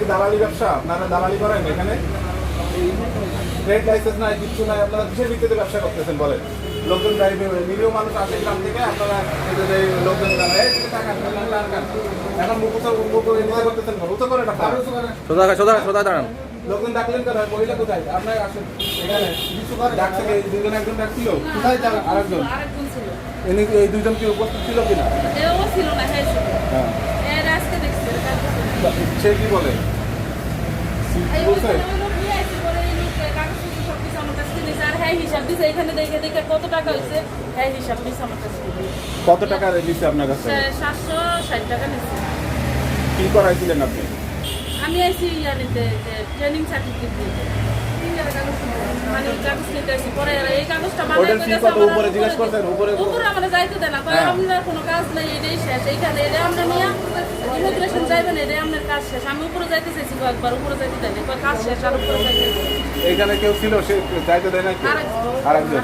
কি দালালি ব্যবসা? আপনারা দালালি করেন এখানে? ট্রেড লাইসেন্স নাই, কিছু নাই, আপনারা কিসের ভিত্তিতে ব্যবসা করতেছেন বলেন? লোকজন ড্রাইভে নিরীহ মানুষ আসে গ্রাম থেকে, আপনারা লোকজন এখন মুখ নিতে করতেছেন, উঁচু করে টাকা সোজা দাঁড়ান। লোকজন ডাকলেন কেন? মহিলা কোথায়? আপনার আসেন এখানে ডাকছে, দুজন একজন ডাকছিল, আরেকজন ছিল। এই দুজন কি উপস্থিত ছিল কিনা? এও ছিল না, হ্যাঁ ছিল। হ্যাঁ, এর আজকে দেখছি, এর কাছে দেখছি। সে কি বলে? এই বলছে ওই লোক নিয়ে আসছে বলে এই লোক কাগজপত্র সবকিছু আমার কাছে দিয়েছে। আর হ্যাঁ হিসাব দিছে, এখানে দেখে দেখে কত টাকা হয়েছে হ্যাঁ হিসাব দিছে আমার কাছে। কত টাকা দিচ্ছে আপনার কাছে? 760 টাকা নিচ্ছে। কি করাইছিলেন আপনি? আমি আইসি ইয়ানিতে ট্রেনিং সার্টিফিকেট দিতে, মানে কাগজ নিতে আসি। পরে এই কাগজটা মানে ওটার ফি কত? উপরে জিজ্ঞেস করতেন? উপরে আমরা যাইতে দেয় না, আপনার কোনো কাজ নেই, এটাই শেষ। এইখানে এটা আমরা নিয়ে ইমিগ্রেশন যাইবেন, এটাই আপনার কাজ শেষ। আমি উপরে যাইতে চাইছি কয়েকবার, উপরে যাইতে দেয় না, কাজ শেষ আর উপরে যাইতে। এইখানে কেউ ছিল, সে যাইতে দেয় না? আরেকজন